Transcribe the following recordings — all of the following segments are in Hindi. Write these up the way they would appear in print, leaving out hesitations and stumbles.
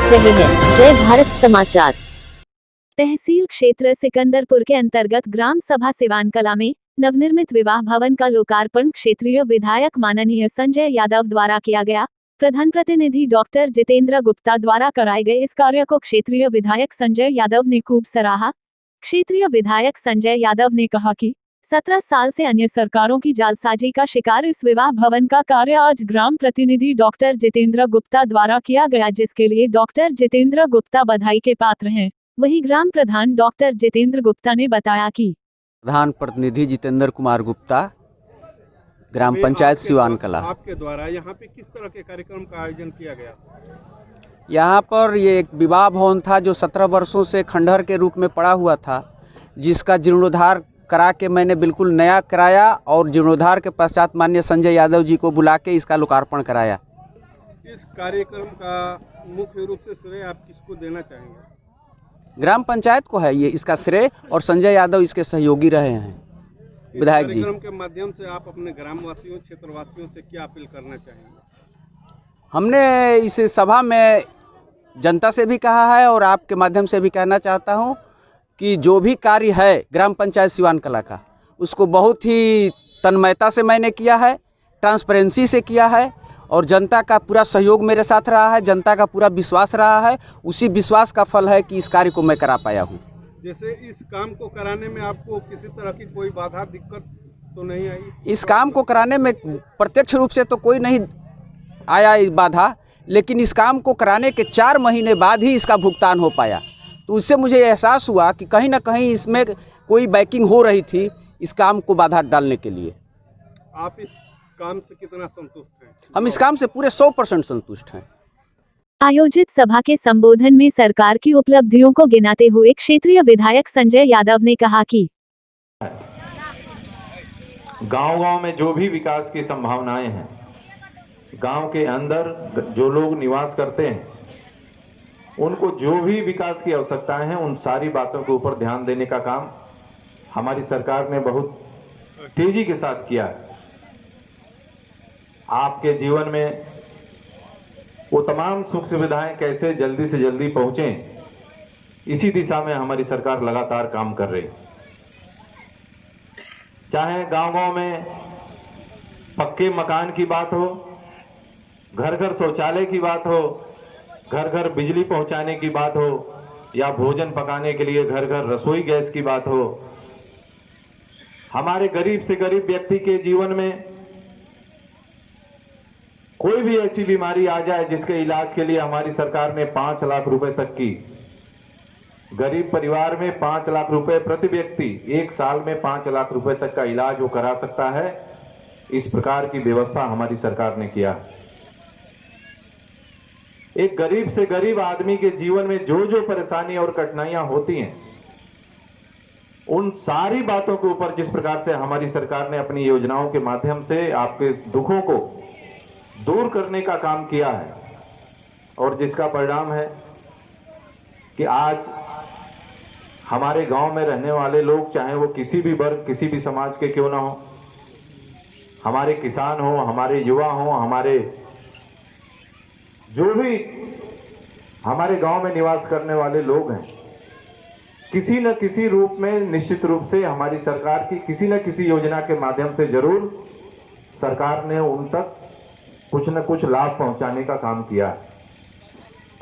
देख रहे हैं जय भारत समाचार। तहसील क्षेत्र सिकंदरपुर के अंतर्गत ग्राम सभा सिवान कला में नवनिर्मित विवाह भवन का लोकार्पण क्षेत्रीय विधायक माननीय संजय यादव द्वारा किया गया। प्रधान प्रतिनिधि डॉक्टर जितेंद्र गुप्ता द्वारा कराए गए इस कार्य को क्षेत्रीय विधायक संजय यादव ने खूब सराहा। क्षेत्रीय विधायक संजय यादव ने कहा कि 17 साल से अन्य सरकारों की जालसाजी का शिकार इस विवाह भवन का कार्य आज ग्राम प्रतिनिधि डॉक्टर जितेंद्र गुप्ता द्वारा किया गया, जिसके लिए डॉक्टर जितेंद्र गुप्ता बधाई के पात्र हैं। वहीं ग्राम प्रधान डॉक्टर जितेंद्र गुप्ता ने बताया कि प्रधान प्रतिनिधि जितेंद्र कुमार गुप्ता, ग्राम पंचायत सिवान कला। आपके द्वारा यहाँ पे किस तरह के कार्यक्रम का आयोजन किया गया? यहाँ पर ये एक विवाह भवन था जो 17 वर्षों से खंडहर के रूप में पड़ा हुआ था, जिसका जीर्णोद्धार करा के मैंने बिल्कुल नया कराया और जीर्णोद्धार के पश्चात माननीय संजय यादव जी को बुला के इसका लोकार्पण कराया। इस कार्यक्रम का मुख्य रूप से श्रेय आप किसको देना चाहेंगे? ग्राम पंचायत को है ये इसका श्रेय, और संजय यादव इसके सहयोगी रहे हैं विधायक जी। कार्यक्रम के माध्यम से आप अपने ग्रामवासियों, क्षेत्रवासियों से क्या अपील करना चाहेंगे? हमने इस सभा में जनता से भी कहा है और आपके माध्यम से भी कहना चाहता हूं कि जो भी कार्य है ग्राम पंचायत सिवान कला का, उसको बहुत ही तन्मयता से मैंने किया है, ट्रांसपेरेंसी से किया है, और जनता का पूरा सहयोग मेरे साथ रहा है, जनता का पूरा विश्वास रहा है। उसी विश्वास का फल है कि इस कार्य को मैं करा पाया हूँ। जैसे इस काम को कराने में आपको किसी तरह की कोई बाधा, दिक्कत तो नहीं आई? इस काम को कराने में प्रत्यक्ष रूप से तो कोई नहीं आया इस बाधा, लेकिन इस काम को कराने के 4 महीने बाद ही इसका भुगतान हो पाया। तो उससे मुझे एहसास हुआ कि कहीं ना कहीं इसमें कोई बैकिंग हो रही थी इस काम को बाधा डालने के लिए। आप इस काम से कितना संतुष्ट हैं? हम इस काम से पूरे 100% संतुष्ट हैं। आयोजित सभा के संबोधन में सरकार की उपलब्धियों को गिनाते हुए क्षेत्रीय विधायक संजय यादव ने कहा कि गांव-गांव में जो भी विकास की संभावनाएं हैं, गांव के अंदर जो लोग निवास करते हैं, उनको जो भी विकास की आवश्यकताएं हैं, उन सारी बातों के ऊपर ध्यान देने का काम हमारी सरकार ने बहुत तेजी के साथ किया है। आपके जीवन में वो तमाम सुख सुविधाएं कैसे जल्दी से जल्दी पहुंचें, इसी दिशा में हमारी सरकार लगातार काम कर रही है। चाहे गांव-गांव में पक्के मकान की बात हो, घर घर शौचालय की बात हो, घर घर बिजली पहुंचाने की बात हो, या भोजन पकाने के लिए घर घर रसोई गैस की बात हो, हमारे गरीब से गरीब व्यक्ति के जीवन में कोई भी ऐसी बीमारी आ जाए जिसके इलाज के लिए हमारी सरकार ने 5 लाख रुपए तक की, गरीब परिवार में 5 लाख रुपए प्रति व्यक्ति, 1 साल में 5 लाख रुपए तक का इलाज वो करा सकता है। इस प्रकार की व्यवस्था हमारी सरकार ने किया। एक गरीब से गरीब आदमी के जीवन में जो जो परेशानी और कठिनाइयां होती हैं, उन सारी बातों के ऊपर जिस प्रकार से हमारी सरकार ने अपनी योजनाओं के माध्यम से आपके दुखों को दूर करने का काम किया है, और जिसका परिणाम है कि आज हमारे गांव में रहने वाले लोग, चाहे वो किसी भी वर्ग, किसी भी समाज के क्यों ना हो, हमारे किसान हो, हमारे युवा हो, हमारे जो भी हमारे गांव में निवास करने वाले लोग हैं, किसी न किसी रूप में निश्चित रूप से हमारी सरकार की किसी न किसी योजना के माध्यम से जरूर सरकार ने उन तक कुछ न कुछ लाभ पहुंचाने का काम किया है।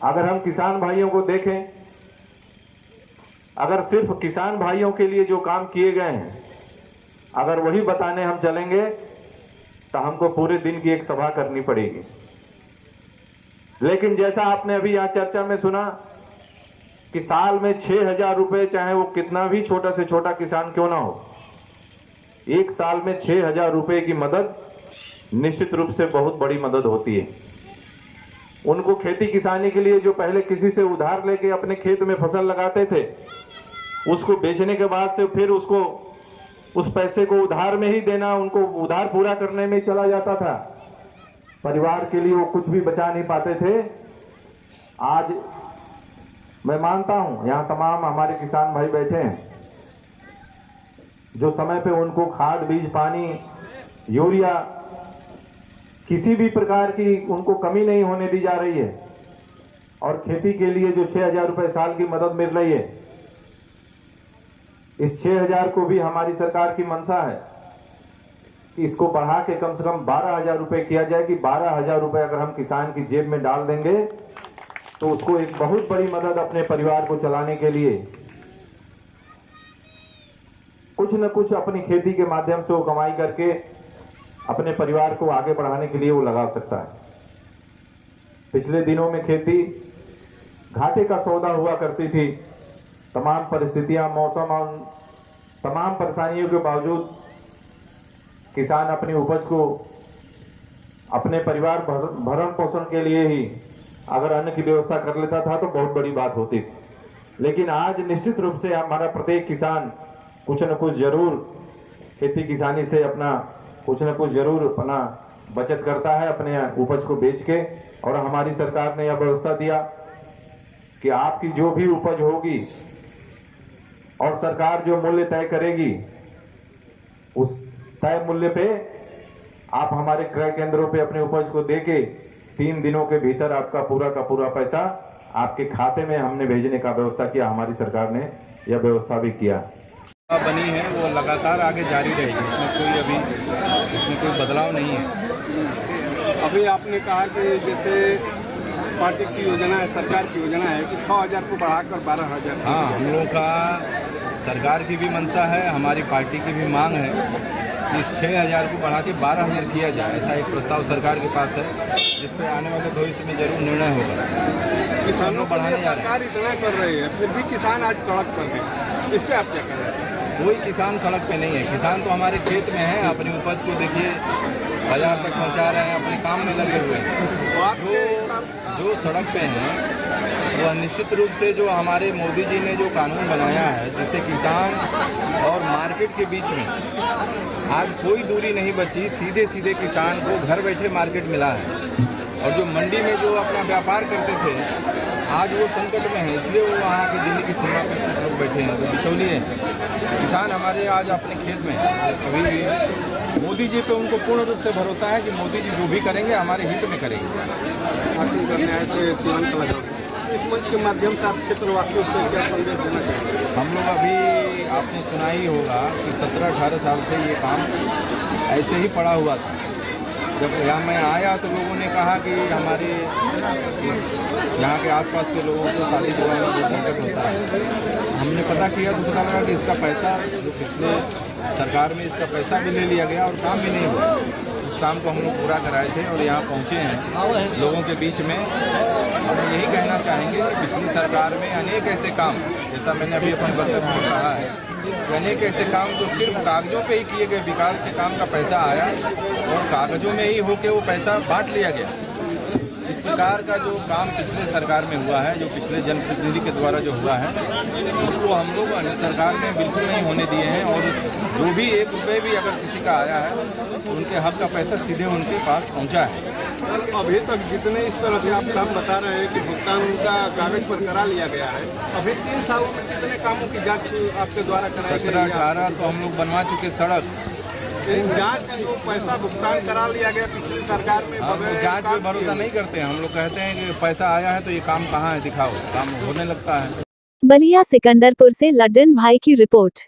अगर हम किसान भाइयों को देखें, अगर सिर्फ किसान भाइयों के लिए जो काम किए गए हैं, अगर वही बताने हम चलेंगे तो हमको पूरे दिन की एक सभा करनी पड़ेगी। लेकिन जैसा आपने अभी यहाँ चर्चा में सुना कि साल में 6,000 रुपए, चाहे वो कितना भी छोटा से छोटा किसान क्यों ना हो, 1 साल में 6,000 रुपए की मदद निश्चित रूप से बहुत बड़ी मदद होती है। उनको खेती किसानी के लिए जो पहले किसी से उधार लेके अपने खेत में फसल लगाते थे, उसको बेचने के बाद से फिर उसको उस पैसे को उधार में ही देना, उनको उधार पूरा करने में चला जाता था, परिवार के लिए वो कुछ भी बचा नहीं पाते थे। आज मैं मानता हूं यहाँ तमाम हमारे किसान भाई बैठे हैं, जो समय पे उनको खाद, बीज, पानी, यूरिया, किसी भी प्रकार की उनको कमी नहीं होने दी जा रही है। और खेती के लिए जो 6,000 रुपए साल की मदद मिल रही है, इस 6,000 को भी हमारी सरकार की मंशा है कि इसको बढ़ा के कम से कम 12,000 रुपए किया जाए। कि 12,000 रुपए अगर हम किसान की जेब में डाल देंगे तो उसको एक बहुत बड़ी मदद अपने परिवार को चलाने के लिए कुछ न कुछ अपनी खेती के माध्यम से वो कमाई करके अपने परिवार को आगे बढ़ाने के लिए वो लगा सकता है। पिछले दिनों में खेती घाटे का सौदा हुआ करती थी। तमाम परिस्थितियां, मौसम और तमाम परेशानियों के बावजूद किसान अपनी उपज को अपने परिवार भरण पोषण के लिए ही अगर अन्न की व्यवस्था कर लेता था तो बहुत बड़ी बात होती थी। लेकिन आज निश्चित रूप से हमारा प्रत्येक किसान कुछ न कुछ जरूर खेती किसानी से अपना कुछ न कुछ जरूर अपना बचत करता है अपने उपज को बेच के। और हमारी सरकार ने यह व्यवस्था दिया कि आपकी जो भी उपज होगी और सरकार जो मूल्य तय करेगी उस तय मूल्य पे आप हमारे क्रय केंद्रों पे अपने उपज को देके 3 दिनों के भीतर आपका पूरा का पूरा पैसा आपके खाते में हमने भेजने का व्यवस्था किया। हमारी सरकार ने यह व्यवस्था भी किया। बनी है वो लगातार आगे जारी रहेगी, इसमें कोई बदलाव नहीं है। अभी आपने कहा कि जैसे पार्टी की योजना है, सरकार की योजना है कि 6,000 को बढ़ाकर 12,000। हाँ, हम लोगों का सरकार की भी मंशा है, हमारी पार्टी की भी मांग है कि 6,000 को बढ़ा के 12,000 किया जाए। ऐसा एक प्रस्ताव सरकार के पास है जिस पर आने वाले भविष्य में जरूर निर्णय होगा। किसानों को बढ़ाने सरकार इतना कर रही है, फिर भी किसान आज सड़क पर है, इस पर आप क्या कह रहे हैं? कोई किसान सड़क पे नहीं है। किसान तो हमारे खेत में है, अपनी उपज को देखिए बाजार तक पहुंचा रहे हैं, अपने काम में लगे हुए हैं। जो सड़क पे हैं वो निश्चित रूप से जो हमारे मोदी जी ने जो कानून बनाया है जिससे किसान और मार्केट के बीच में आज कोई दूरी नहीं बची, सीधे सीधे किसान को घर बैठे मार्केट मिला है। और जो मंडी में जो अपना व्यापार करते थे आज वो संकट में है, इसलिए वो वहाँ की दिल्ली की सीमा पर कुछ लोग बैठे हैं, तो बिचौलिए हैं। किसान हमारे आज अपने खेत में अभी भी मोदी जी पे उनको पूर्ण रूप से भरोसा है कि मोदी जी जो भी करेंगे हमारे हित में करेंगे। इस मंच के माध्यम से आप क्षेत्रवासियों से क्या संदेश देना चाहेंगे? हम लोग अभी आपने सुना ही होगा कि 17-18 साल से ये काम ऐसे ही पड़ा हुआ था। जब यहाँ मैं आया तो लोगों ने कहा कि हमारे यहाँ के आसपास के लोगों को शादी विवाह में जो संकट होता है, हमने पता किया तो पता लगा कि इसका पैसा जो पिछले सरकार में इसका पैसा भी ले लिया गया और काम भी नहीं हुआ। उस काम को हम लोग पूरा कराए थे और यहाँ पहुँचे हैं लोगों के बीच में। हम यही कहना चाहेंगे कि पिछली सरकार में अनेक ऐसे काम, जैसा मैंने अभी अपने वक्तव्य में कहा है, अनेक ऐसे काम जो सिर्फ कागजों पे ही किए गए विकास के काम का पैसा आया और कागजों में ही होके वो पैसा बांट लिया गया। इस प्रकार का जो काम पिछले सरकार में हुआ है, जो पिछले जनप्रतिनिधि के द्वारा जो हुआ है, उसको हम लोग सरकार ने बिल्कुल नहीं होने दिए हैं। और जो भी 1 रुपये भी अगर किसी का आया है तो उनके हक का पैसा सीधे उनके पास पहुंचा है। अभी तक जितने इस तरह से आप काम बता रहे हैं कि भुगतान उनका कागज पर करा लिया गया है, अभी 3 साल में कितने कामों की जांच आपके द्वारा कराई गई? 17-18 तो हम लोग बनवा चुके सड़क। इस जांच का जो पैसा भुगतान करा लिया गया पिछली सरकार में, हम जांच पे भरोसा नहीं करते हैं। हम लोग कहते हैं कि पैसा आया है तो ये काम कहाँ है, दिखाओ, काम होने लगता है। बलिया सिकंदरपुर से लड्डन भाई की रिपोर्ट।